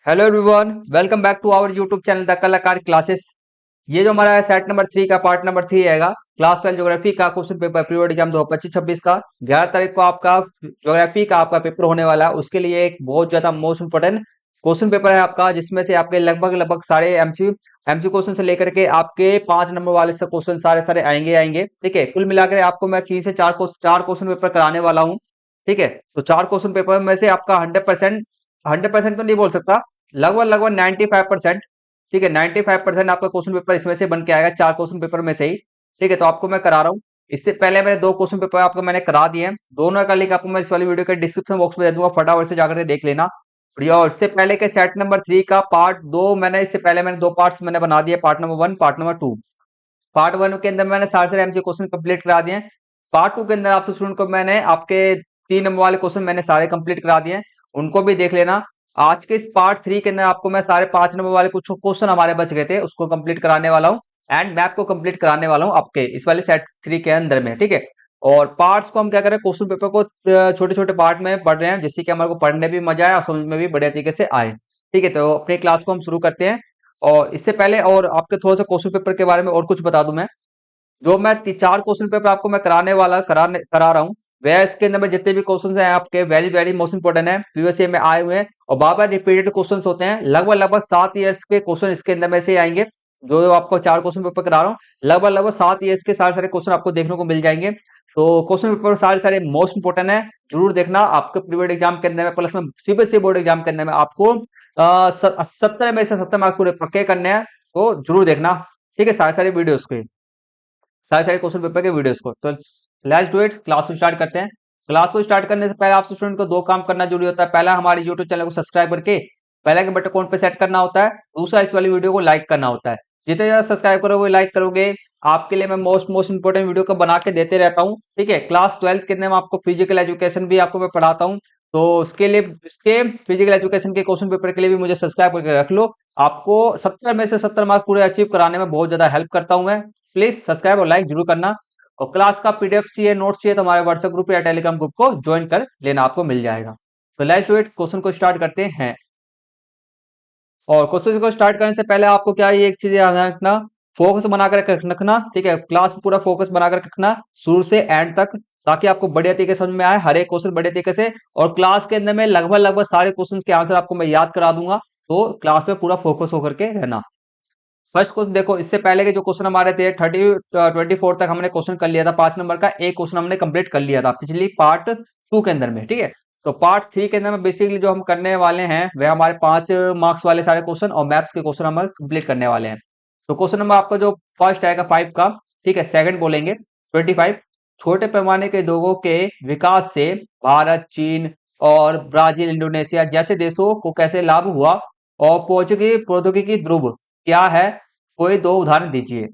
Hello everyone, welcome back to our YouTube channel the Kalakar classes. ये जो हमारा set number 3 का पार्ट नंबर 3 रहेगा, क्लास 12 ज्योग्राफी का question paper pre board exam 2025-26 का 11 तारीख को आपका ज्योग्राफी का आपका पेपर होने वाला है। उसके लिए एक बहुत ज्यादा मोस्ट इंपोर्टेंट क्वेश्चन पेपर है आपका, जिसमें से आपके लगभग लगभग सारे एमसी क्वेश्चन से लेकर के आपके 5 नंबर वाले से क्वेश्चन सारे सारे आएंगे आएंगे। ठीक है, कुल मिलाकर आपको मैं 3 से 4 क्वेश्चन पेपर कराने वाला हूँ। ठीक है, तो 4 क्वेश्चन पेपर में से आपका 100% तो नहीं बोल सकता, लगभग लगभग 95%। ठीक है, 95% आपका क्वेश्चन पेपर इसमें से बन के आएगा, 4 क्वेश्चन पेपर में से ही। ठीक है, तो आपको मैं करा रहा हूँ। इससे पहले मैंने 2 क्वेश्चन पेपर आपको मैंने करा दिए हैं, दोनों का लिंक आपको मैं इस वाली वीडियो के डिस्क्रिप्शन बॉक्स में दे दूंगा, फटाफट से जाकर के देख लेना। और इससे पहले के सेट नंबर 3 का पार्ट 2 मैंने इससे पहले मैंने 2 पार्ट्स मैंने बना दिए, part number 1 part number 2। Part 1 के अंदर मैंने सारे सारे एमसी क्वेश्चन कंप्लीट करा दिए हैं। पार्ट 2 के अंदर आपसे स्टूडेंट को मैंने आपके 3 नंबर वाले क्वेश्चन मैंने सारे कंप्लीट करा दिए हैं, उनको भी देख लेना। आज के इस पार्ट 3 के अंदर आपको मैं सारे 5 नंबर वाले कुछ क्वेश्चन हमारे बच गए थे, उसको कंप्लीट कराने वाला हूँ। एंड मैप को कंप्लीट कराने वाला हूँ आपके इस वाले सेट 3 के अंदर में। ठीक है, और पार्ट्स को हम क्या करें, क्वेश्चन पेपर को छोटे छोटे पार्ट में पढ़ रहे हैं, जिससे कि हमारे को पढ़ने भी मजा आए और समझ में भी बढ़िया तरीके से आए। ठीक है, तो अपनी क्लास को हम शुरू करते हैं। और इससे पहले और आपके थोड़ा सा क्वेश्चन पेपर के बारे में और कुछ बता दूं मैं। जो मैं 4 क्वेश्चन पेपर आपको मैं करा रहा हूँ, वह इसके अंदर में जितने भी क्वेश्चन हैं आपके वेरी वेरी मोस्ट इंपोर्टेंट है, पीवीएससी में आए हुए हैं और बार बार रिपीटेड क्वेश्चन होते हैं। लगभग लगभग 7 ईयर्स के क्वेश्चन इसके अंदर में से आएंगे। जो आपको 4 क्वेश्चन पेपर करा रहा हूँ, लगभग लगभग 7 ईयर्स के सारे सारे क्वेश्चन आपको देखने को मिल जाएंगे। तो क्वेश्चन पेपर सारे सारे मोस्ट इंपोर्टेंट है, जरूर देखना। आपके प्री बोर्ड एग्जाम के अंदर में प्लस में सीबीएसई बोर्ड एग्जाम के अंदर में आपको 70 में से 70 मार्क्स पूरे पक्के करने हैं, तो जरूर देखना। ठीक है, सारे सारे वीडियोस के सारे सारे क्वेश्चन पेपर के वीडियोस को। तो लेट्स डू इट, क्लास को स्टार्ट करते हैं। क्लास को स्टार्ट करने से पहले आप स्टूडेंट को 2 काम करना जरूरी होता है। पहला, हमारे यूट्यूब चैनल को सब्सक्राइब करके पहले के बटन कौन पे सेट करना होता है। दूसरा, इस वाली वीडियो को लाइक करना होता है। जितने ज्यादा सब्सक्राइब करोगे, लाइक करोगे, आपके लिए मैं मोस्ट मोस्ट इंपोर्टेंट वीडियो को बना के देते रहता हूँ। ठीक है, क्लास 12 के अंदर मैं आपको फिजिकल एजुकेशन भी आपको मैं पढ़ाता हूँ, तो उसके लिए इसके फिजिकल एजुकेशन के क्वेश्चन पेपर के लिए भी मुझे सब्सक्राइब करके रख लो। आपको 70 में से 70 मार्क्स पूरे अचीव कराने में बहुत ज्यादा हेल्प करता हूं मैं। प्लीज सब्सक्राइब और लाइक जरूर करना। और क्लास का पीडीएफ चाहिए, नोट्स चाहिए, तो हमारे व्हाट्सएप ग्रुप या टेलीग्राम ग्रुप को ज्वाइन कर लेना, आपको मिल जाएगा। तो लेट्स डू इट, क्वेश्चन को स्टार्ट करते हैं। और क्वेश्चन को स्टार्ट करने से पहले आपको क्या ये एक चीज याद रखना, फोकस बनाकर रखना। ठीक है, क्लास में पूरा फोकस बनाकर रखना शुरू से एंड तक, ताकि आपको बढ़िया तरीके से समझ में आए, हर एक क्वेश्चन बढ़िया तरीके से। और क्लास के अंदर में लगभग लगभग सारे क्वेश्चन के आंसर आपको मैं याद करा दूंगा, तो क्लास में पूरा फोकस होकर के रहना। फर्स्ट क्वेश्चन देखो, इससे पहले के जो क्वेश्चन हमारे थे 24 तक हमने क्वेश्चन कर लिया था, 5 नंबर का एक क्वेश्चन हमने कंप्लीट कर लिया था पिछली पार्ट 2 के अंदर में। ठीक है, तो पार्ट 3 के अंदर में बेसिकली जो हम करने वाले हैं वह हमारे 5 मार्क्स वाले सारे क्वेश्चन और मैथ्स के क्वेश्चन हम कंप्लीट करने वाले हैं। तो क्वेश्चन नंबर आपका जो फर्स्ट आएगा 5 का, ठीक है, सेकंड बोलेंगे 25। छोटे पैमाने के उद्योगों के विकास से भारत, चीन और ब्राजील, इंडोनेशिया जैसे देशों को कैसे लाभ हुआ, और प्रौद्योगिकी ध्रुव क्या है, कोई 2 उदाहरण दीजिए।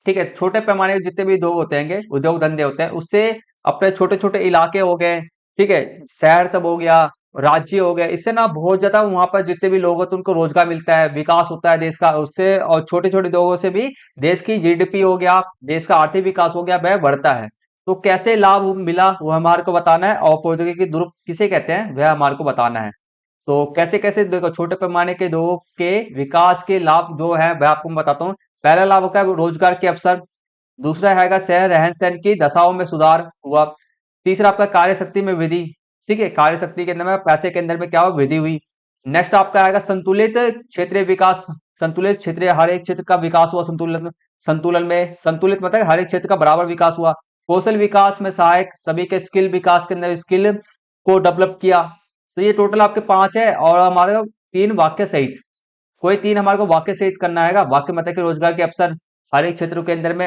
ठीक है, छोटे पैमाने के जितने भी उद्योग होते हैं, उद्योग धंधे होते हैं, उससे अपने छोटे छोटे इलाके हो गए, ठीक है, शहर सब हो गया, राज्य हो गया, इससे ना बहुत ज्यादा वहां पर जितने भी लोग होते हैं उनको रोजगार मिलता है, विकास होता है देश का उससे। और छोटे छोटे उद्योगों से भी देश की जीडीपी हो गया, देश का आर्थिक विकास हो गया, वह बढ़ता है। तो कैसे लाभ मिला वो हमारे को बताना है, और प्रौद्योगिकी दुरुप किसे कहते हैं वह हमारे को बताना है। तो कैसे कैसे देखो, छोटे पैमाने के उद्योगों के विकास के लाभ जो है वह आपको मैं बताता हूँ। पहला लाभ होगा रोजगार के अवसर। दूसरा है शहर रहन सहन की दशाओं में सुधार हुआ। तीसरा आपका कार्य शक्ति में वृद्धि। ठीक है, कार्य शक्ति के अंदर में पैसे के अंदर में क्या हुआ, वृद्धि हुई। नेक्स्ट आपका आएगा संतुलित क्षेत्रीय विकास। संतुलित क्षेत्रीय, हर एक क्षेत्र का विकास हुआ संतुलन संतुलन में। संतुलित मतलब हर एक क्षेत्र का बराबर विकास हुआ। कौशल विकास में सहायक, सभी के स्किल विकास के अंदर स्किल को डेवलप किया। तो ये टोटल आपके 5 है, और हमारे 3 वाक्य सहित, कोई 3 हमारे को वाक्य सहित करना है। वाक्य मतलब कि रोजगार के अवसर हर एक क्षेत्र के अंदर में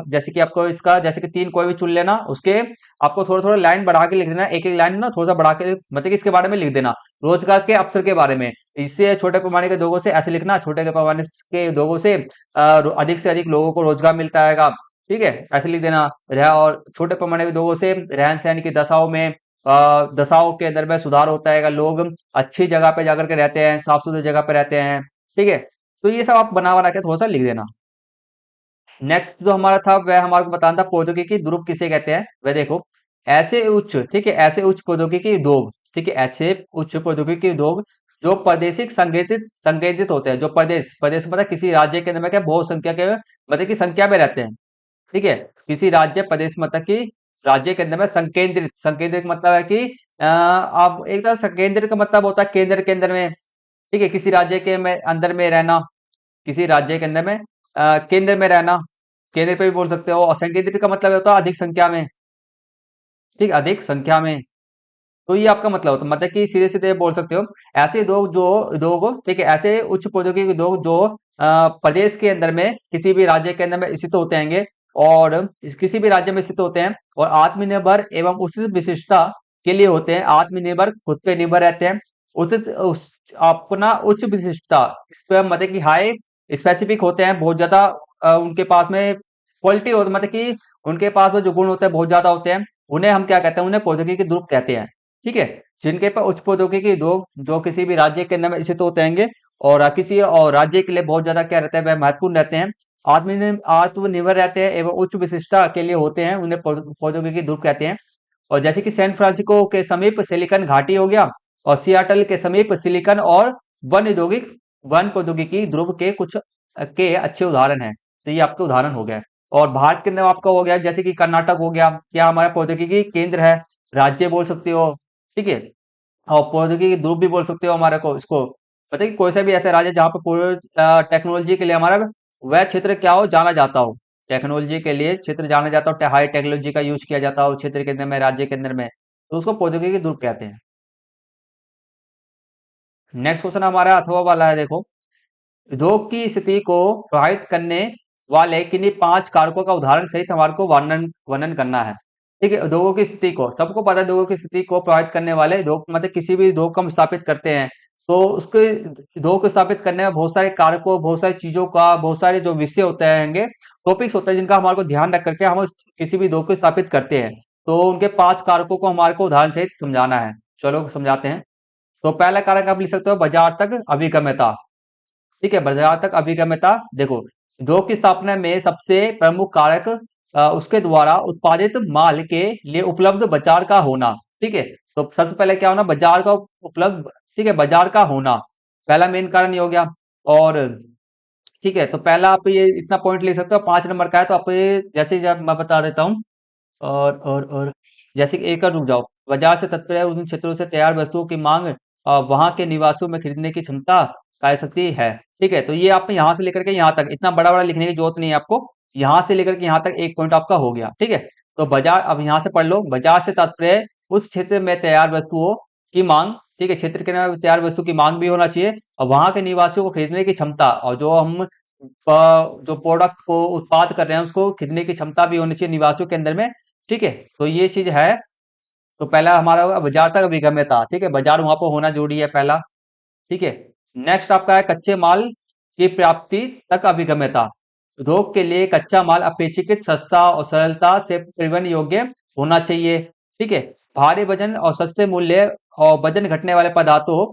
जैसे कि आपको इसका जैसे कि 3 कोई भी चुन लेना, उसके आपको थोड़ा थोड़ा लाइन बढ़ा के लिख देना, एक एक लाइन ना थोड़ा सा बढ़ा के मतलब कि इसके बारे में लिख देना, रोजगार के अवसर के बारे में। इससे छोटे पैमाने के उद्योगों से ऐसे लिखना, छोटे के पैमाने के उद्योगों से अधिक लोगों को रोजगार मिलता है। ठीक है, ऐसे लिख देना। और छोटे पैमाने के उद्योगों से रहन सहन की दशाओं के अंदर में सुधार होता है, लोग अच्छी जगह पे जाकर के रहते हैं, साफ सुथरी जगह पे रहते हैं। ठीक है, तो ये सब आप बना बना के थोड़ा सा लिख देना। नेक्स्ट जो हमारा था वह हमारे को बताना था प्रौद्योगिकी ध्रुव किसे कहते हैं। वह देखो, ऐसे उच्च, ठीक है, ऐसे उच्च प्रौद्योगिकी उद्योग, ठीक है, ऐसे उच्च प्रौद्योगिकी उद्योग जो प्रादेशिक संकेतित संकेतित होते हैं, जो प्रदेश प्रदेश मतलब किसी राज्य के अंदर में क्या बहुत संख्या के मतलब की संख्या में रहते हैं, ठीक है। किसी राज्य प्रदेश मतलब कि राज्य के अंदर में संकेंद्रित, संकेंद्रित मतलब है कि आप एक तरह संकेंद्रित का मतलब होता है केंद्र के अंदर में, ठीक है। किसी राज्य के में अंदर में रहना, किसी राज्य के अंदर में केंद्र में रहना, केंद्र पे भी बोल सकते हो। और संकेंद्रित का मतलब होता है अधिक संख्या में, ठीक, अधिक संख्या में। तो ये आपका मतलब होता है, मतलब कि सीधे सीधे बोल सकते हो ऐसे उद्योग, ठीक है, ऐसे उच्च प्रौद्योगिकी उद्योग जो प्रदेश के अंदर में किसी भी राज्य के अंदर में स्थित होते हैं और किसी भी राज्य में स्थित होते हैं और आत्मनिर्भर एवं उस विशिष्टता के लिए होते हैं, आत्मनिर्भर खुद पे निर्भर रहते हैं, अपना उच्च विशिष्टता इस पर मतलब कि हाई स्पेसिफिक होते हैं, बहुत ज्यादा उनके पास में क्वालिटी हो, मतलब कि उनके पास में जो गुण होते हैं बहुत ज्यादा होते हैं, उन्हें हम क्या कहते हैं, उन्हें प्रौद्योगिकी ग्रुप कहते हैं, ठीक है। जिनके पास उच्च प्रौद्योगिकी उद्योग जो किसी भी राज्य के अंदर में स्थित होते हैं और किसी और राज्य के लिए बहुत ज्यादा क्या रहता है, वह महत्वपूर्ण रहते हैं, आत्मनिर्भर रहते हैं एवं उच्च विशिष्टता के लिए होते हैं, उन्हें प्रौद्योगिकी ध्रुव कहते हैं। और जैसे कि सैन फ्रांसिस्को के समीप सिलिकॉन घाटी हो गया और सियाटल के समीप सिलिकॉन और वन प्रौद्योगिकी ध्रुव के कुछ के अच्छे उदाहरण हैं। तो ये आपके उदाहरण हो गया। और भारत के अंदर आपका हो गया जैसे कि कर्नाटक हो गया, क्या हमारा प्रौद्योगिकी केंद्र है, राज्य बोल सकते हो, ठीक है। और प्रौद्योगिकी ध्रुव भी बोल सकते हो हमारे को इसको, मतलब कि कोई सा भी ऐसा राज्य जहाँ पे पूरे टेक्नोलॉजी के लिए हमारा वह क्षेत्र क्या हो जाना जाता हो, टेक्नोलॉजी के लिए क्षेत्र जाना जाता हो, हाई टेक्नोलॉजी का यूज किया जाता हो क्षेत्र के अंदर में, राज्य के अंदर में, तो उसको प्रौद्योगिकी ध्रुव कहते हैं। नेक्स्ट क्वेश्चन हमारा अथवा वाला है, देखो, उद्योग की स्थिति को प्रभावित करने वाले किन्हीं 5 कारकों का उदाहरण सहित हमारे को वर्णन वर्णन करना है, ठीक है। उद्योगों की स्थिति को, सबको पता है उद्योगों की स्थिति को प्रभावित करने वाले उद्योग, मतलब किसी भी उद्योग को हम स्थापित करते हैं तो उसके उद्योग को स्थापित करने में बहुत सारे कारकों, बहुत सारी चीजों का, बहुत सारे जो विषय होते हैं, टॉपिक्स होते हैं जिनका हमारे को ध्यान रख करके हम किसी भी उद्योग को स्थापित करते हैं, तो उनके 5 कारकों को हमारे को उदाहरण सहित समझाना है। चलो समझाते हैं। तो पहला कारक आप लिख सकते हो बाजार तक अभिगम्यता, ठीक है। बाजार तक अभिगम्यता, देखो, उद्योग की स्थापना में सबसे प्रमुख कारक उसके द्वारा उत्पादित माल के लिए उपलब्ध बाजार का होना, ठीक है। तो सबसे पहले क्या होना, बाजार का उपलब्ध, ठीक है, बाजार का होना पहला मेन कारण ये हो गया। और ठीक है, तो पहला आप ये इतना पॉइंट ले सकते हो, 5 नंबर का है, तो आप ये जैसे जब मैं बता देता हूँ। और जैसे कि एक और रुक जाओ, बाजार से तात्पर्य है उन क्षेत्रों से तैयार वस्तुओं की मांग वहां के निवासियों में खरीदने की क्षमता काय सकती है, ठीक है। तो ये आप यहाँ से लेकर के यहाँ तक इतना बड़ा बड़ा लिखने की जरूरत नहीं है आपको, यहाँ से लेकर के यहाँ तक एक पॉइंट आपका हो गया, ठीक है। तो बाजार, अब यहाँ से पढ़ लो, बाजार से तात्पर्य उस क्षेत्र में तैयार वस्तुओं की मांग, ठीक है, क्षेत्र के अंदर तैयार वस्तु की मांग भी होना चाहिए और वहां के निवासियों को खरीदने की क्षमता, और जो हम जो प्रोडक्ट को उत्पाद कर रहे हैं उसको खरीदने की क्षमता भी होनी चाहिए निवासियों के अंदर में, ठीक है। तो ये चीज है। तो पहला हमारा होगा बाजार तक अभिगम्यता, ठीक है, बाजार वहां पर होना जरूरी है पहला, ठीक है। नेक्स्ट आपका है कच्चे माल की प्राप्ति तक अभिगम्यता, उद्योग के लिए कच्चा माल अपेक्षाकृत सस्ता और सरलता से परिवहन योग्य होना चाहिए, ठीक है। भारी वजन और सस्ते मूल्य और वजन घटने वाले पदार्थों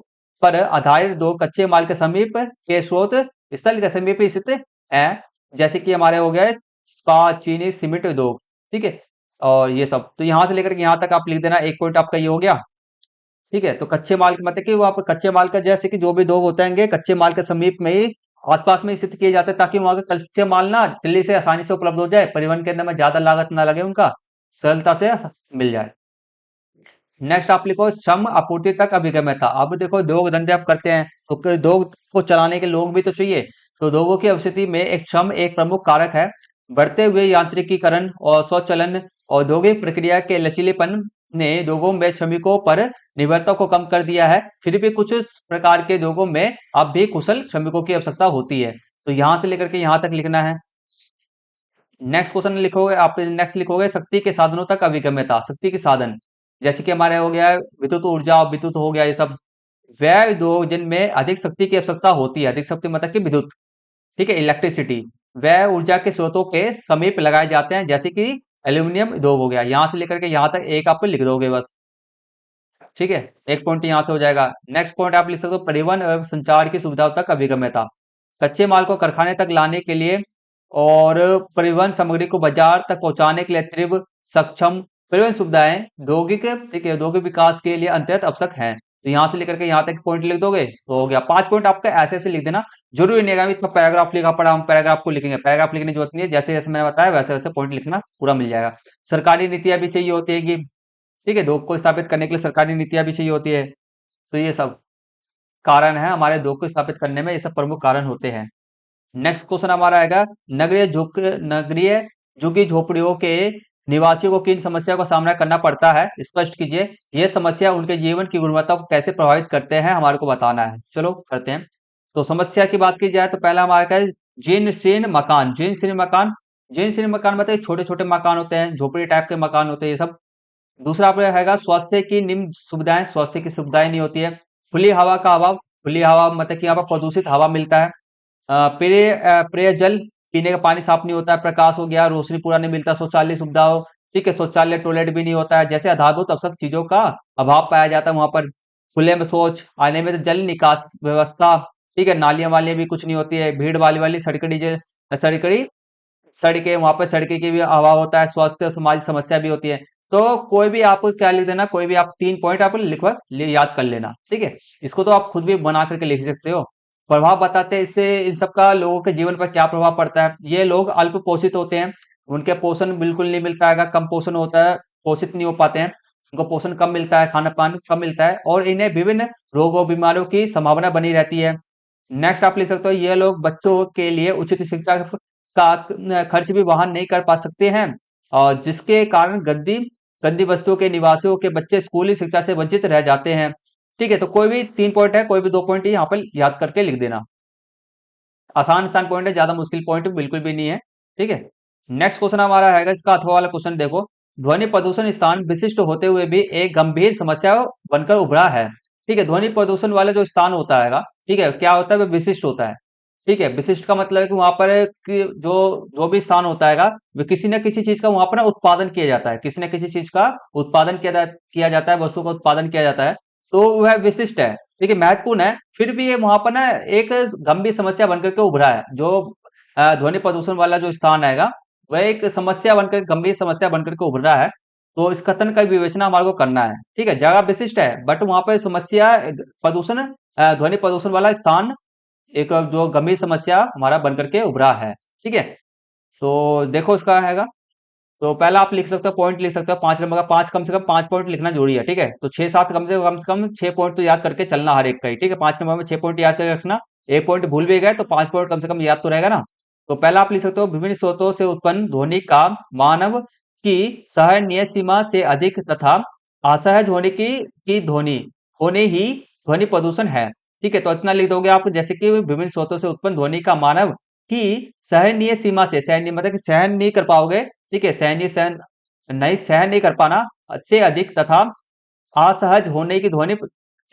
पर आधारित उद्योग कच्चे माल के समीप के स्रोत स्थल के समीप स्थित है, जैसे कि हमारे हो गए इस्पात, चीनी, सीमेंट उद्योग, ठीक है। और ये सब तो यहां से लेकर के यहाँ तक आप लिख देना, एक पॉइंट आपका ये हो गया, ठीक है। तो कच्चे माल के मतलब कि वो आप कच्चे माल का जैसे कि जो भी उद्योग होते हैं कच्चे माल के समीप में ही आसपास में स्थित किए जाते हैं, ताकि वहां का कच्चे माल ना जल्दी से आसानी से उपलब्ध हो जाए, परिवहन के अंदर में ज्यादा लागत ना लगे, उनका सरलता से मिल जाए। नेक्स्ट आप लिखो श्रम आपूर्ति तक अभिगम्यता। अब देखो उद्योग धंधे आप करते हैं तो उद्योग को चलाने के लोग भी तो चाहिए, तो उद्योगों की अवस्थिति में एक श्रम एक प्रमुख कारक है। बढ़ते हुए यांत्रिकीकरण और स्वचालन औद्योगिक प्रक्रिया के लचीलेपन ने उद्योगों में श्रमिकों पर निर्भरता को कम कर दिया है, फिर भी कुछ प्रकार के उद्योगों में अब भी कुशल श्रमिकों की आवश्यकता होती है। तो यहां से लेकर के यहां तक लिखना है। नेक्स्ट क्वेश्चन लिखोगे आप, नेक्स्ट लिखोगे शक्ति के साधनों तक अभिगम्यता, शक्ति के साधन जैसे कि हमारे हो गया है विद्युत ऊर्जा, विद्युत हो गया, ये सब वह उद्योग जिनमें अधिक शक्ति की आवश्यकता होती है, अधिक शक्ति मतलब कि विद्युत, ठीक है, इलेक्ट्रिसिटी, वह ऊर्जा के स्रोतों के समीप लगाए जाते हैं, जैसे कि एल्यूमिनियम उद्योग हो गया। यहां से लेकर के यहां तक एक आप लिख दोगे बस, ठीक है, एक पॉइंट यहां से हो जाएगा। नेक्स्ट पॉइंट आप लिख सकते हो परिवहन एवं संचार की सुविधाओं तक अभिगम्यता, कच्चे माल को कारखाने तक लाने के लिए और परिवहन सामग्री को बाजार तक पहुंचाने के लिए तीव्र सक्षम परिवहन सुविधाएं औद्योगिक, ठीक है, औद्योगिक विकास के लिए अत्यंत आवश्यक हैं। तो यहाँ से लेकर के यहाँ तक पॉइंट लिख दोगे तो हो गया। 5 पॉइंट आपका ऐसे ऐसे लिख देना, जरूरी नहीं है इतना पैराग्राफ लिखा पड़ा, हम पैराग्राफ को लिखेंगे, पैराग्राफ लिखने की जरूरत नहीं है, जैसे जैसे मैंने बताया वैसे वैसे पॉइंट लिखना पूरा मिल जाएगा। सरकारी नीतियां भी चाहिए होती है, ठीक है, धूप को स्थापित करने के लिए सरकारी नीतियां भी चाहिए होती है। तो ये सब कारण है हमारे धूप को स्थापित करने में, ये सब प्रमुख कारण होते हैं। नेक्स्ट क्वेश्चन हमारा आएगा, नगरीय झुग्गी झोपड़ियों के निवासियों को किन समस्या का सामना करना पड़ता है, स्पष्ट कीजिए। ये समस्या उनके जीवन की गुणवत्ता को कैसे प्रभावित करते हैं, हमारे को बताना है। चलो करते हैं। तो समस्या की बात की जाए तो पहला हमारा क्या है, जीर्ण शीर्ण मकान। जीर्ण शीर्ण मकान मतलब छोटे छोटे मकान होते हैं, झोपड़ी टाइप के मकान होते हैं ये सब। दूसरा आपका हैगा स्वास्थ्य की निम्न सुविधाएं, स्वास्थ्य की सुविधाएं नहीं होती है। खुली हवा का अभाव, खुली हवा मतलब कि यहाँ पर प्रदूषित हवा मिलता है। पेय जल, पीने का पानी साफ नहीं होता है। प्रकाश हो गया, रोशनी पूरा नहीं मिलता। शौचालय सुविधा हो, ठीक है, शौचालय टॉयलेट भी नहीं होता है। जैसे आधारभूत आवश्यक चीजों का अभाव पाया जाता है वहां पर। खुले में शौच, आने में तो जल निकास व्यवस्था, ठीक है, नालियां वालियां भी कुछ नहीं होती है। भीड़ वाली वाली सड़कड़ी सड़कें, वहां पर सड़के की भी अभाव होता है। स्वास्थ्य और सामाजिक समस्या भी होती है। तो कोई भी आपको क्या लिख देना, कोई भी आप 3 पॉइंट आप लिखवा याद कर लेना, ठीक है। इसको तो आप खुद भी बना करके लिख सकते हो। प्रभाव बताते हैं इससे इन सब का लोगों के जीवन पर क्या प्रभाव पड़ता है। ये लोग अल्प पोषित होते हैं, उनके पोषण बिल्कुल नहीं मिल पाएगा, कम पोषण होता है, पोषित नहीं हो पाते हैं, उनको पोषण कम मिलता है, खाना पानी कम मिलता है, और इन्हें विभिन्न रोगों बीमारियों की संभावना बनी रहती है। नेक्स्ट आप लिख सकते हो, ये लोग बच्चों के लिए उचित शिक्षा का खर्च भी वहन नहीं कर पा सकते हैं, और जिसके कारण गद्दी गद्दी बस्तियों के निवासियों के बच्चे स्कूली शिक्षा से वंचित रह जाते हैं। ठीक है, तो कोई भी 3 पॉइंट है, कोई भी 2 पॉइंट यहाँ पर याद करके लिख देना। आसान आसान पॉइंट है, ज्यादा मुश्किल पॉइंट बिल्कुल भी नहीं है, ठीक है। नेक्स्ट क्वेश्चन हमारा है इसका अथवा वाला क्वेश्चन देखो। ध्वनि प्रदूषण स्थान विशिष्ट होते हुए भी एक गंभीर समस्या बनकर उभरा है। ठीक है, ध्वनि प्रदूषण वाला जो स्थान होता है, ठीक है, क्या होता है, वह विशिष्ट होता है। ठीक है, विशिष्ट का मतलब है कि वहां पर जो जो भी स्थान होता है वो किसी न किसी चीज का वहां पर ना उत्पादन किया जाता है, किसी न किसी चीज का उत्पादन किया जाता है, वस्तु का उत्पादन किया जाता है, तो वह विशिष्ट है, ठीक है, महत्वपूर्ण है। फिर भी ये वहां पर ना एक गंभीर समस्या बनकर के उभरा है। जो ध्वनि प्रदूषण वाला जो स्थान आएगा वह एक समस्या बनकर, गंभीर समस्या बनकर के उभर रहा है। तो इस कथन का विवेचना हमारे को करना है। ठीक है, जगह विशिष्ट है बट वहां पर समस्या प्रदूषण, ध्वनि प्रदूषण वाला स्थान एक जो गंभीर समस्या हमारा बनकर के उभरा है। ठीक है, तो देखो इसका हैगा। तो पहला आप लिख सकते हो, पॉइंट लिख सकते हो 5 नंबर का, 5 कम से कम 5 पॉइंट लिखना जरूरी है। ठीक है, तो 6 7 कम से कम 6 पॉइंट तो याद करके चलना हर एक का ही। ठीक है, 5 नंबर में 6 पॉइंट याद करके रखना। एक पॉइंट भूल भी गए तो 5 पॉइंट कम से कम याद तो रहेगा ना। तो पहला आप लिख सकते हो, विभिन्न स्रोतों से उत्पन्न ध्वनि का मानव की सहनीय सीमा से अधिक तथा असहज होने की ध्वनि होने ही ध्वनि प्रदूषण है। ठीक है, तो इतना लिख दोगे आप, जैसे कि विभिन्न स्रोतों से उत्पन्न ध्वनि का मानव की सहनीय सीमा से, सहनीय मतलब कि सहन नहीं कर पाओगे, ठीक है, सहन नहीं कर पाना से अधिक तथा असहज होने की ध्वनि,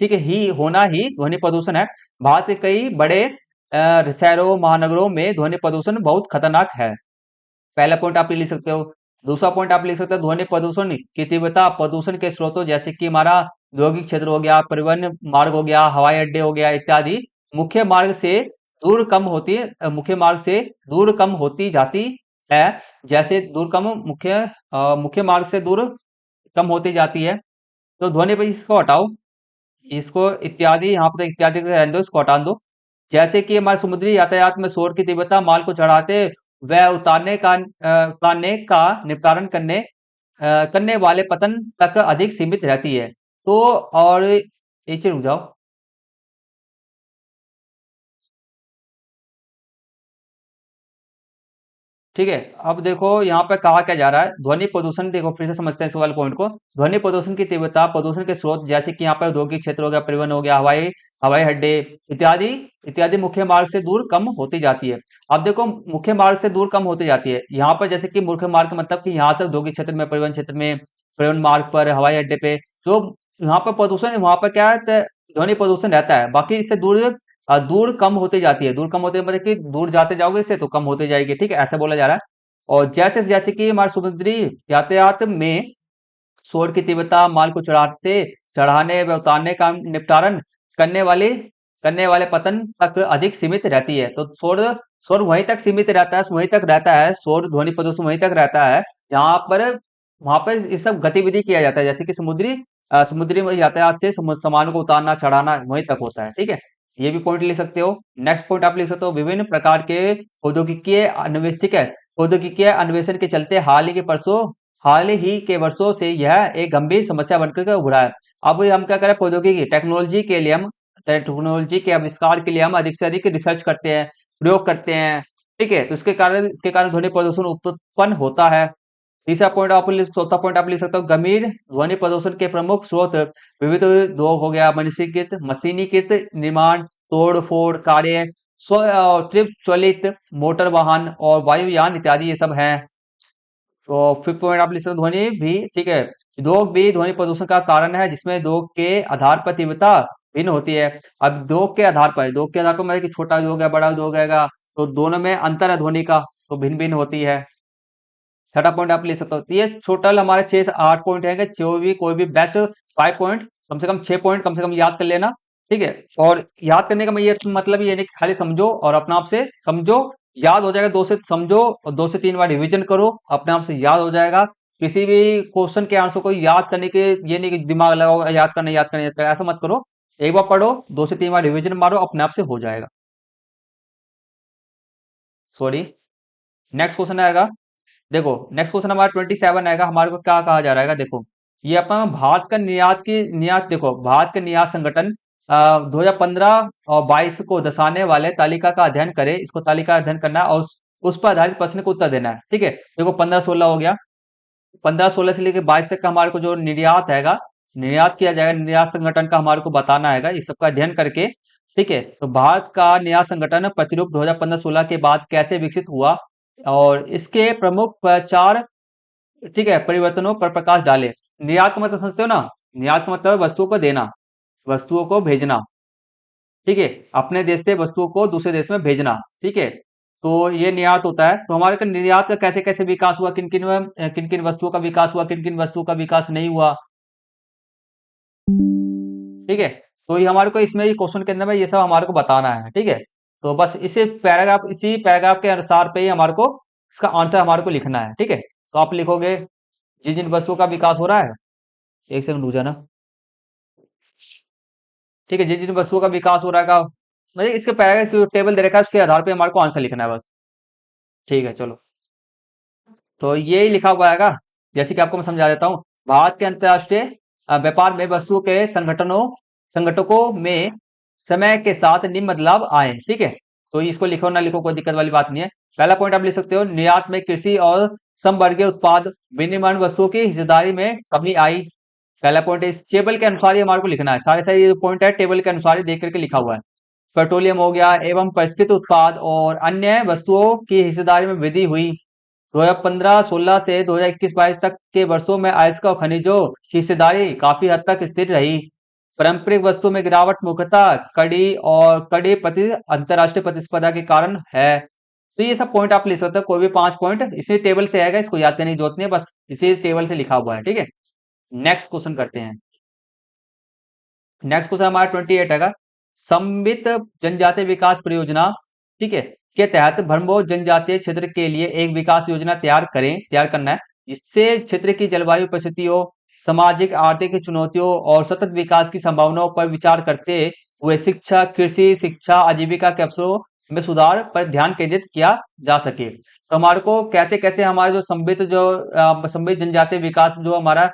ठीक है, ही होना ही ध्वनि प्रदूषण है। भारत के कई बड़े शहरों महानगरों में ध्वनि प्रदूषण बहुत खतरनाक है। पहला पॉइंट आप लिख सकते हो। दूसरा पॉइंट आप लिख सकते हो, ध्वनि प्रदूषण की तीव्रता प्रदूषण के स्रोतों जैसे कि हमारा औद्योगिक क्षेत्र हो गया, परिवहन मार्ग हो गया, हवाई अड्डे हो गया इत्यादि, मुख्य मार्ग से दूर कम होती है, मुख्य मार्ग से दूर कम होती जाती है। जैसे दूर कम मुख्य मार्ग से दूर कम होती जाती है। तो ध्वनि पर इसको हटाओ, इसको इत्यादि, यहाँ पर इत्यादि रहने दो, इसको हटा दो। जैसे कि हमारे समुद्री यातायात में शोर की तीव्रता माल को चढ़ाते व उतारने का निपटारण करने वाले पतन तक अधिक सीमित रहती है। तो और एक चीज रुक जाओ, ठीक है। अब देखो यहाँ पे कहा क्या जा रहा है, ध्वनि प्रदूषण, देखो फिर से समझते हैं इस वाले पॉइंट को। ध्वनि प्रदूषण की तीव्रता प्रदूषण के स्रोत जैसे कि यहाँ पर औद्योगिक क्षेत्र हो गया, परिवहन हो गया, हवाई हवाई अड्डे इत्यादि इत्यादि मुख्य मार्ग से दूर कम होती जाती है। अब देखो मुख्य मार्ग से दूर कम होती जाती है, यहाँ पर जैसे कि मुख्य मार्ग मतलब कि यहाँ से औद्योगिक क्षेत्र में, परिवहन क्षेत्र में, परिवहन मार्ग पर, हवाई अड्डे पे, जो यहाँ पर प्रदूषण, वहां पर क्या है, ध्वनि प्रदूषण रहता है। बाकी इससे दूर कम होती जाती है। दूर कम होते मतलब कि दूर जाते जाओगे इससे तो कम होती जाएगी। ठीक है, ऐसा बोला जा रहा है। और जैसे जैसे कि हमारे समुद्री यातायात में शोर की तीव्रता माल को चढ़ाने व उतारने का निपटारण करने वाले करने वाले पतन तक अधिक सीमित रहती है। तो शोर शोर वहीं तक सीमित रहता है, वहीं तक रहता है, शोर ध्वनि प्रदूषण वहीं तक रहता है यहाँ पर। वहां पर ये सब गतिविधि किया जाता है, जैसे कि समुद्री समुद्री यातायात से सामानों को उतारना चढ़ाना वहीं तक होता है। ठीक है, ये भी पॉइंट लिख सकते हो। नेक्स्ट पॉइंट आप लिख सकते हो, विभिन्न प्रकार के प्रौद्योगिकीय अन्वेष ठीक है, प्रौद्योगिकीय अन्वेषण के चलते हाल ही के वर्षों से यह एक गंभीर समस्या बनकर के उभरा है। अब हम क्या करें, प्रौद्योगिकी टेक्नोलॉजी के आविष्कार के लिए हम अधिक से अधिक रिसर्च करते हैं, प्रयोग करते हैं। ठीक है, तो इसके कारण ध्वनि प्रदूषण उत्पन्न होता है। चौथा पॉइंट आप लिख सकते हो, गंभीर ध्वनि प्रदूषण के प्रमुख स्रोत विविध उद्योग हो गया, मशीनीकृत निर्माण, तोड़ फोड़ कार्य, स्वचालित मोटर वाहन और वायुयान इत्यादि ये सब हैं। तो फिफ्थ पॉइंट आप लिख सकते हो, ध्वनि भी ठीक है, उद्योग भी ध्वनि प्रदूषण का कारण है, जिसमें उद्योग के आधार पर तीव्रता भिन्न होती है। अब उद्योग के आधार पर मतलब कि छोटा उद्योग है, बड़ा उद्योग है, तो दोनों में अंतर है ध्वनि का, तो भिन्न भिन्न होती है। छठा पॉइंट आप ले सकते हो। तो ये टोटल हमारे 6 से 8 पॉइंट है, जो भी कोई भी बेस्ट 5 पॉइंट, कम से कम 6 पॉइंट कम से कम याद कर लेना। ठीक है, और याद करने का मैं ये मतलब ये नहीं कि खाली समझो और अपने आप से समझो, याद हो जाएगा। 2 से समझो और 2 से 3 बार रिवीजन करो, अपने आप से याद हो जाएगा। किसी भी क्वेश्चन के आंसर को याद करने के ये नहीं कि दिमाग लगाओ, याद करना, ऐसा मत करो। एक बार पढ़ो, 2 से 3 बार रिवीजन मारो, अपने आप से हो जाएगा। सॉरी, नेक्स्ट क्वेश्चन आएगा। देखो, नेक्स्ट क्वेश्चन हमारा 27 आएगा। हमारे को क्या कहा जा रहा है, देखो ये अपना भारत का निर्यात देखो, भारत के निर्यात संगठन 2015 और 22 को दर्शाने वाले तालिका का अध्ययन करे। इसको तालिका अध्ययन करना है और उस पर आधारित प्रश्न को उत्तर देना है। ठीक है, देखो 15-16 हो गया, 15-16 से लेकर 22 तक का हमारे को जो निर्यात हैगा, निर्यात किया जाएगा, निर्यात संगठन का हमारे को बताना हैगा, इस सबका अध्ययन करके। ठीक है, तो भारत का निर्यात संगठन प्रतिरूप 2015-16 के बाद कैसे विकसित हुआ और इसके प्रमुख चार ठीक है परिवर्तनों पर प्रकाश डाले। निर्यात का मतलब समझते हो ना, निर्यात का मतलब है वस्तुओं को देना, वस्तुओं को भेजना। ठीक है, अपने देश से वस्तुओं को दूसरे देश में भेजना। ठीक है, तो ये निर्यात होता है। तो हमारे का निर्यात का कैसे कैसे विकास हुआ, किन किन वस्तुओं का विकास हुआ, किन किन वस्तुओं का विकास नहीं हुआ। ठीक है, तो ये हमारे को इसमें ये क्वेश्चन के अंदर में ये सब हमारे को बताना है। ठीक है, तो बस इसी पैराग्राफ के अनुसार पे ही हमारे को इसका आंसर हमारे को लिखना है। ठीक है, तो आप लिखोगे, जिन जिन वस्तुओं का विकास हो रहा है, एक सेकंड रुक जाना। ठीक है, जिन जिन वस्तुओं का विकास हो रहा है का मतलब इसके पैराग्राफ टेबल दे रखा है, उसके आधार पे हमारे को आंसर लिखना है बस। ठीक है, चलो, तो ये ही लिखा हुआ है। जैसे कि आपको मैं समझा देता हूँ, भारत के अंतर्राष्ट्रीय व्यापार में वस्तुओं के संगठकों में समय के साथ निम्न बदलाव आए। ठीक है, तो इसको लिखो ना लिखो, कोई दिक्कत वाली बात नहीं है। पहला पॉइंट आप लिख सकते हो, निर्यात में कृषि और समवर्गीय उत्पाद विनिर्माण वस्तुओं की हिस्सेदारी में कमी आई। पहला पॉइंट इस टेबल के अनुसार ही हमारे को लिखना है, सारे सारे ये पॉइंट है टेबल के अनुसार ही देख करके लिखा हुआ है। पेट्रोलियम हो गया एवं परिष्कृत उत्पाद और अन्य वस्तुओं की हिस्सेदारी में वृद्धि हुई। 2015-16 से 2021-22 तक के वर्षों में अयस्क और खनिजों की हिस्सेदारी काफी हद तक स्थिर रही। पारंपरिक वस्तुओं में गिरावट मुख्यतः कड़ी अंतरराष्ट्रीय प्रतिस्पर्धा के कारण है। तो ये सब पॉइंट आप लिख सकते हो, कोई भी 5 पॉइंट इसी टेबल से आएगा, इसको याद करने की जरूरत नहीं है, बस इसी टेबल से लिखा हुआ है। ठीक है, नेक्स्ट क्वेश्चन करते हैं। नेक्स्ट क्वेश्चन हमारा 28 है, समन्वित जनजातीय विकास परियोजना ठीक है के तहत भरमौर जनजातीय क्षेत्र के लिए एक विकास योजना तैयार करना है, जिससे क्षेत्र की जलवायु परिस्थितियों, सामाजिक आर्थिक चुनौतियों और सतत विकास की संभावनाओं पर विचार करते हुए शिक्षा, कृषि शिक्षा, आजीविका के अवसरों में सुधार पर ध्यान केंद्रित किया जा सके। तो हमारे को कैसे कैसे हमारे जो समन्वित जनजातीय विकास जो हमारा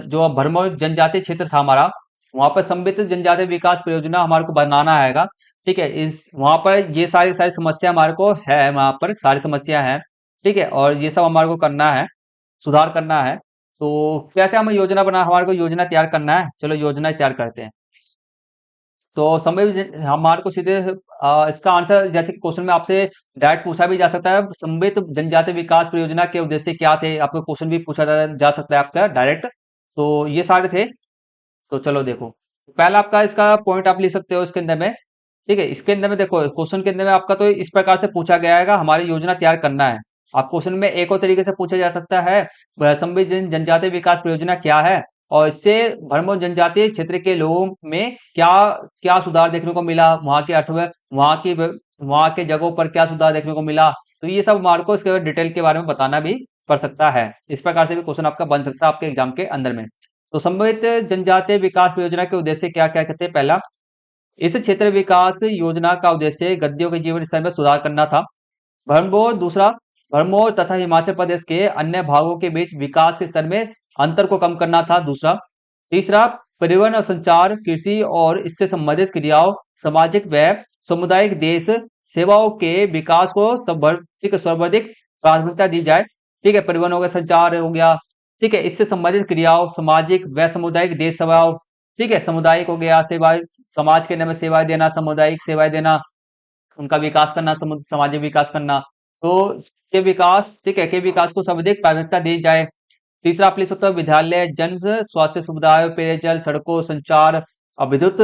जो भरमौर जनजातीय क्षेत्र था हमारा, वहां पर समन्वित जनजातीय विकास परियोजना हमारे को बनाना है। ठीक है, इस वहां पर ये सारी सारी समस्या हमारे को है, वहां पर सारी समस्या है। ठीक है, और ये सब हमारे को करना है, सुधार करना है। तो कैसे हमें हमारे को योजना तैयार करना है, चलो योजना तैयार करते हैं। तो हमारे को सीधे इसका आंसर जैसे कि क्वेश्चन में आपसे डायरेक्ट पूछा भी जा सकता है, समन्वित जनजातीय विकास परियोजना के उद्देश्य क्या थे, आपको क्वेश्चन भी पूछा जा सकता है आपका डायरेक्ट। तो ये सारे थे। तो चलो देखो, पहला आपका इसका पॉइंट आप लिख सकते हो इसके अंदर में। ठीक है, इसके अंदर में देखो क्वेश्चन के अंदर में आपका तो इस प्रकार से पूछा गया है, हमारी योजना तैयार करना है। आप क्वेश्चन में एक और तरीके से पूछा जा सकता है, समन्वित जनजातीय विकास परियोजना क्या है और इससे भरमौर जनजातीय क्षेत्र के लोगों में क्या क्या सुधार देखने को मिला, वहां के वहां के जगहों पर क्या सुधार देखने को मिला। तो ये सब हमारे को इसके डिटेल के बारे में बताना भी पड़ सकता है। इस प्रकार से भी क्वेश्चन आपका बन सकता है आपके एग्जाम के अंदर में। तो समन्वित जनजातीय विकास योजना के उद्देश्य क्या क्या कहते हैं? पहला, इस क्षेत्र विकास योजना का उद्देश्य गद्दियों के जीवन स्तर में सुधार करना था। भरमौर दूसरा, भरमौर तथा हिमाचल प्रदेश के अन्य भागों के बीच विकास के स्तर में अंतर को कम करना था। दूसरा, तीसरा, परिवहन और संचार, कृषि और इससे संबंधित क्रियाओं, सामाजिक व सामुदायिक देश सेवाओं के विकास को सर्वाधिक प्राथमिकता दी जाए। ठीक है, परिवहन हो गया, संचार हो गया, ठीक है, इससे संबंधित क्रियाओं, सामाजिक व सामुदायिक देश सेवाओं, ठीक है, सामुदायिक हो गया, सेवा, समाज के नाम में सेवाएं देना, सामुदायिक सेवाएं देना, उनका विकास करना, सामाजिक विकास करना। तो के विकास, ठीक है, के विकास को सर्वाधिक प्राथमिकता दी जाए। तीसरा आप लिख सकते हो विद्यालय, जन स्वास्थ्य सुविधाएं, पेयजल, सड़कों, संचार और विद्युत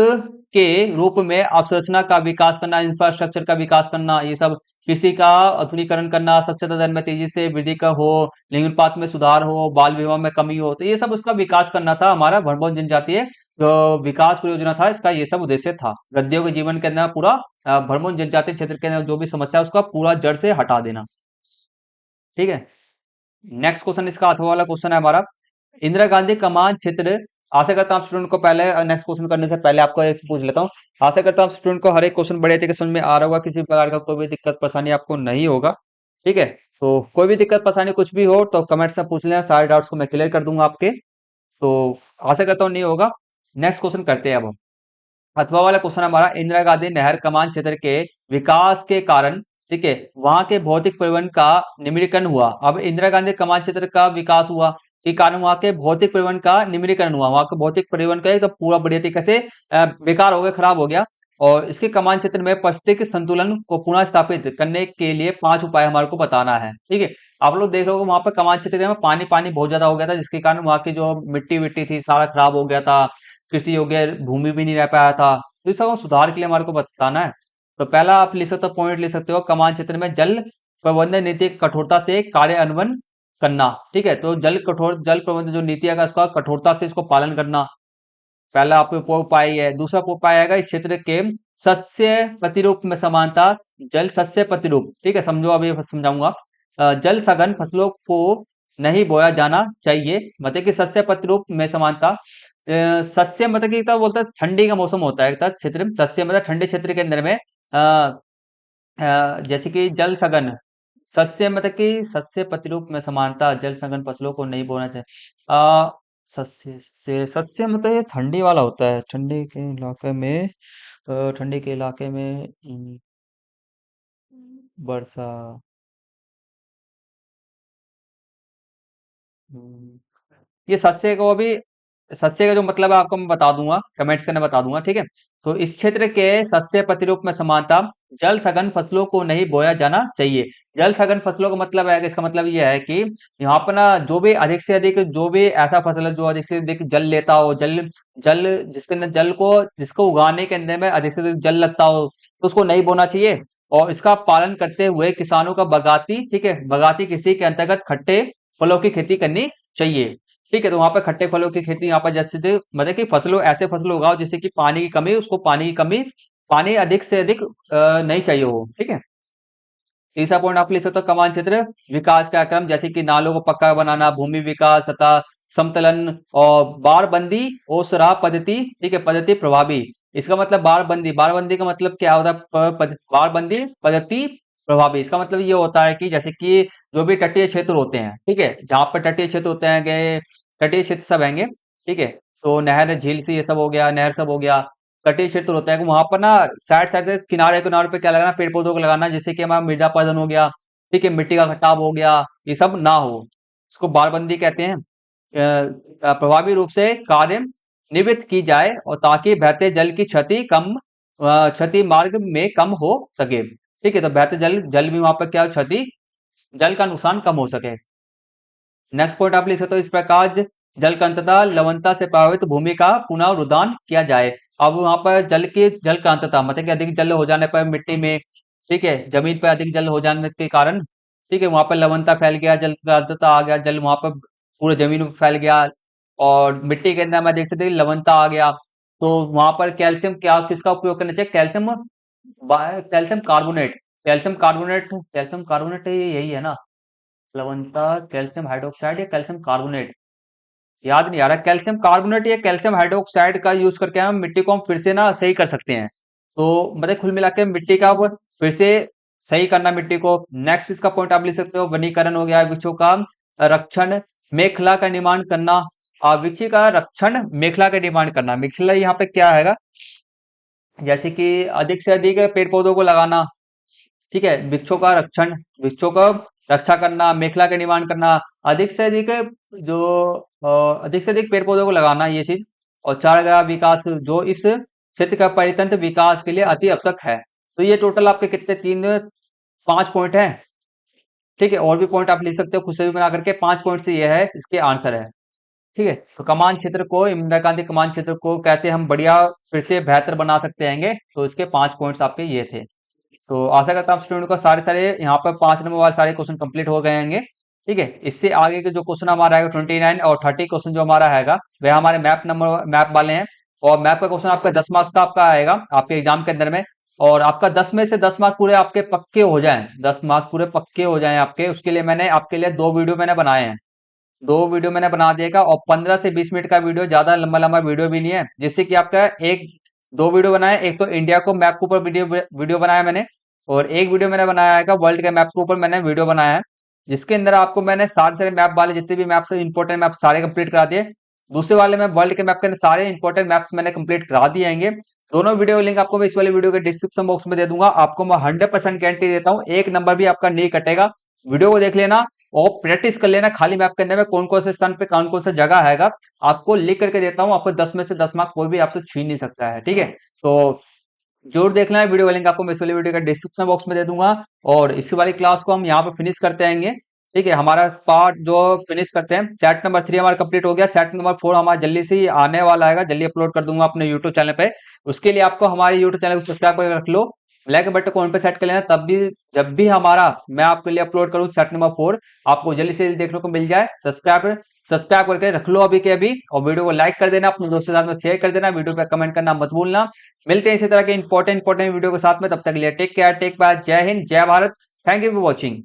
के रूप में अवसंरचना का विकास करना, इंफ्रास्ट्रक्चर का विकास करना, ये सब। कृषि का आधुनिकीकरण करना, साक्षरता दर में तेजी से वृद्धि का हो, लिंग अनुपात में सुधार हो, बाल विवाह में कमी हो, तो ये सब उसका विकास करना था। हमारा भरमौर जनजातीय जो विकास परियोजना था, इसका ये सब उद्देश्य था। गद्दियों के जीवन के अंदर पूरा भरमौर जनजातीय क्षेत्र के अंदर जो भी समस्या है उसका पूरा जड़ से हटा देना। ठीक है, नेक्स्ट क्वेश्चन इसका अथवा वाला क्वेश्चन है हमारा, इंदिरा गांधी कमान क्षेत्र। आशा करता हूँ आप स्टूडेंट को पहले नेक्स्ट क्वेश्चन करने से पहले आपको एक पूछ लेता हूँ। आशा करता हूँ स्टूडेंट को हर एक क्वेश्चन बड़े तरीके से समझ में आ रहा होगा, किसी प्रकार का कोई भी दिक्कत परेशानी आपको नहीं होगा। ठीक है, तो कोई भी दिक्कत परेशानी कुछ भी हो तो कमेंट से पूछ लेना, सारे डाउट्स को मैं क्लियर कर दूंगा आपके। तो आशा करता हूँ नहीं होगा। नेक्स्ट क्वेश्चन करते हैं अब हम। अथवा वाला क्वेश्चन हमारा, इंदिरा गांधी नहर कमान क्षेत्र के विकास के कारण, ठीक है, वहां के भौतिक परिवहन का निम्नीकरण हुआ। अब इंदिरा गांधी कमान क्षेत्र का विकास हुआ के कारण वहां के भौतिक परिवहन का निम्नीकरण हुआ, वहां के भौतिक परिवहन का एकदम पूरा बढ़िया तरीके से बेकार हो गया, खराब हो गया। और इसके कमान क्षेत्र में पारिस्थितिक संतुलन को पुनः स्थापित करने के लिए 5 उपाय हमारे को बताना है। ठीक है, आप लोग देख रहे हो वहां पर कमान क्षेत्र में पानी पानी बहुत ज्यादा हो गया था, जिसके कारण वहां की जो मिट्टी विट्टी थी सारा खराब हो गया था, कृषि योग्य भूमि भी नहीं रह पाया था। तो इस सब सुधार के लिए हमारे को बताना है। तो पहला आप लिख सकते हो, पॉइंट लिख सकते हो, कमान क्षेत्र में जल प्रबंधन नीति कठोरता से कार्यान्वयन करना। ठीक है, तो जल प्रबंधन जो नीति है उसका कठोरता से इसको पालन करना, पहला आपको उपाय है। दूसरा उपाय आएगा, इस क्षेत्र के सस्य प्रतिरूप में समानता, जल सस्य प्रतिरूप। ठीक है, समझो, अभी समझाऊंगा। जल सघन फसलों को नहीं बोया जाना चाहिए, मतलब कि सस्य प्रतिरूप में समानता। सस्य मतलब कि क्या बोलता है, ठंडी का मौसम होता है क्षेत्र में, सस्य मतलब ठंडे क्षेत्र के अंदर में जैसे कि जल सघन, सस्य मतलब कि सस्य प्रतिरूप में समानता, जल सघन फसलों को नहीं बोना चाहिए। सस्य से सस्य मतलब ये ठंडी वाला होता है, ठंडी के इलाके में वर्षा। हम्म, ये सस्य को अभी, सस्य का जो मतलब है आपको मैं बता दूंगा, कमेंट्स करने बता दूंगा। ठीक है, तो इस क्षेत्र के सस्य प्रतिरूप में समानता, जल सघन फसलों को नहीं बोया जाना चाहिए। जल सघन फसलों का मतलब है कि, इसका मतलब यह है कि यहाँ पर ना जो भी अधिक से अधिक, जो भी ऐसा फसल है जो अधिक से अधिक जल लेता हो, जल जल जिसके अंदर जल को, जिसको उगाने के अंदर में अधिक से अधिक जल लगता हो, तो उसको नहीं बोना चाहिए। और इसका पालन करते हुए किसानों का बगाती, ठीक है, बगाती कृषि के अंतर्गत खट्टे फलों की खेती करनी चाहिए। ठीक है, तो वहां पर खट्टे फलों की खेती, यहाँ पर जैसे मतलब कि फसलों, ऐसे फसलों उगाओ जिससे कि पानी की कमी, उसको पानी की कमी, पानी अधिक से अधिक नहीं चाहिए हो। ठीक है, तीसरा पॉइंट आप लिख सकते हो, कमान क्षेत्र विकास का क्रम, जैसे कि नालों को पक्का बनाना, भूमि विकास तथा समतलन और बाड़बंदी ओसरा पद्धति। ठीक है, पद्धति प्रभावी। इसका मतलब बाड़बंदी, बाड़बंदी का मतलब क्या होता है, बाड़बंदी पद्धति प्रभावी। इसका मतलब ये होता है कि जैसे कि जो भी तटीय क्षेत्र होते हैं, ठीक है, जहां पर तटीय क्षेत्र होते हैं, तटीय क्षेत्र सब हैंगे। ठीक है, तो नहर झील से ये सब हो गया, नहर सब हो गया, तटीय क्षेत्र होता है, वहां पर ना साइड साइड से किनारे किनारे पे क्या लगाना, पेड़ पौधों को लगाना, जिससे कि हमारा मृदा पादन हो गया, ठीक है, मिट्टी का घटाव हो गया, ये सब ना हो, इसको बाड़बंदी कहते हैं। प्रभावी रूप से कार्य निवृत्त की जाए और ताकि बहते जल की क्षति कम, क्षति मार्ग में कम हो सके। ठीक है, तो बहते जल, जल भी वहां पर क्या क्षति, जल का नुकसान कम हो सके। नेक्स्ट पॉइंट आप लिख सकते हो, इस प्रकार जल का अंततः लवणता से प्रभावित भूमि का पुनरुद्धार किया जाए। अब वहां पर जल का अंततः मतलब कि अधिक जल हो जाने पर मिट्टी में, ठीक है, जमीन पर अधिक जल हो जाने के कारण, ठीक है, वहां पर लवणता फैल गया, जल का अंततः आ गया, जल वहां पर पूरे जमीन में फैल गया, और मिट्टी के अंदर में देख सकते हैं लवणता आ गया। तो वहां पर कैल्शियम, क्या किसका उपयोग करना चाहिए, calcium, calcium carbonate, calcium carbonate, calcium carbonate यही है ना, लवणता कैल्शियम हाइड्रोक्साइड या कैल्शियम कार्बोनेट, याद नहीं आ रहा, कैल्शियम कार्बोनेट या कैल्शियम हाइड्रोक्साइड का यूज करके हम मिट्टी को हम फिर से ना सही कर सकते हैं। तो मतलब कुल मिला के मिट्टी का वो फिर से सही करना मिट्टी को। नेक्स्ट इसका पॉइंट आप लिख सकते हो, वनीकरण हो गया, वृक्षों का रक्षण, मेखला का निर्माण करना। वृक्ष का रक्षण, मेखला का निर्माण करना। मेखला यहाँ पे क्या है, जैसे कि अधिक से अधिक पेड़ पौधों को लगाना, ठीक है, वृक्षों का रक्षण, वृक्षों का रक्षा करना, मेखला का निर्माण करना, अधिक से अधिक जो अधिक से अधिक पेड़ पौधों को लगाना, ये चीज। और चारागाह विकास, जो इस क्षेत्र का परितंत्र विकास के लिए अति आवश्यक है। तो ये टोटल आपके कितने, 5 पॉइंट हैं, ठीक है। और भी पॉइंट आप लिख सकते हो खुद से भी बना करके, 5 पॉइंट से ये है इसके आंसर है, ठीक है। तो कमान क्षेत्र को, इंदिरा गांधी कमान क्षेत्र को कैसे हम बढ़िया फिर से बेहतर बना सकते हैंगे, तो इसके 5 पॉइंट्स आपके ये थे। तो आशा करता हूँ स्टूडेंट को सारे सारे यहाँ पर 5 नंबर वाले सारे क्वेश्चन कंप्लीट हो गए होंगे, ठीक है। इससे आगे के जो क्वेश्चन हमारा है 29 और 30 क्वेश्चन जो हमारा हैगा, वह हमारे मैप वाले हैं। और मैप का क्वेश्चन आपका 10 मार्क्स का आपका आएगा आपके एग्जाम के अंदर में। और आपका 10 में से 10 मार्क्स पूरे आपके पक्के हो जाएं, 10 मार्क्स पूरे पक्के हो जाएं आपके, उसके लिए मैंने आपके लिए 2 वीडियो मैंने बनाए हैं। 2 वीडियो मैंने बना दिएगा, और 15 से 20 मिनट का वीडियो, ज्यादा लंबा लंबा वीडियो भी नहीं है, जिससे कि आपका एक 2 वीडियो बनाए। एक तो इंडिया को मैप के ऊपर वीडियो वीडियो बनाया मैंने, और एक वीडियो मैंने बनाया है वर्ल्ड के मैप के ऊपर मैंने वीडियो बनाया है, जिसके अंदर आपको मैंने सारे सारे मैप वाले जितने भी मैप्स इंपॉर्टेंट मैप सारे कंप्लीट करा दिए। दूसरे वाले में वर्ल्ड के मैप के अंदर सारे इंपॉर्टेंट मैप्स मैंने कंप्लीट करा दिए हैं। दोनों वीडियो लिंक आपको मैं इस वाले वीडियो के डिस्क्रिप्शन बॉक्स में दे दूंगा। आपको मैं 100% गारंटी देता हूँ, एक नंबर भी आपका नहीं कटेगा। वीडियो को देख लेना और प्रैक्टिस कर लेना, खाली मैप करने में कौन कौन से स्थान पे कौन कौन सा जगह हैगा, आपको लिख करके देता हूँ। आपको 10 में से 10 मार्क्स कोई भी आपसे छीन नहीं सकता है, ठीक है। तो जरूर देख लेना वीडियो का लिंक आपको मैं इस वाली वीडियो का डिस्क्रिप्शन बॉक्स में दे दूंगा। और इस वाली क्लास को हम यहाँ पे फिनिश करते आएंगे, ठीक है। हमारा पार्ट जो फिनिश करते हैं, सेट नंबर 3 हमारा कंप्लीट हो गया। सेट नंबर 4 हमारा जल्दी से ही आने वाला है, जल्दी अपलोड कर दूंगा अपने यूट्यूब चैनल पे। उसके लिए आपको हमारे यूट्यूब चैनल को सब्सक्राइब करके रख लो, लाइक बटन को ऑन पे सेट कर लेना, तब भी जब भी हमारा मैं आपके लिए अपलोड करूँ सेट नंबर 4, आपको जल्दी से जल्दी देखने को मिल जाए। सब्सक्राइब करके रख लो अभी के अभी, और वीडियो को लाइक कर देना, अपने दोस्तों के साथ में शेयर कर देना, वीडियो पे कमेंट करना मत भूलना। मिलते हैं इसी तरह के इंपॉर्टेंट वीडियो के साथ में, तब तक के लिए टेक केयर, टेक बाय, जय हिंद, जय Bharat. Thank you for watching.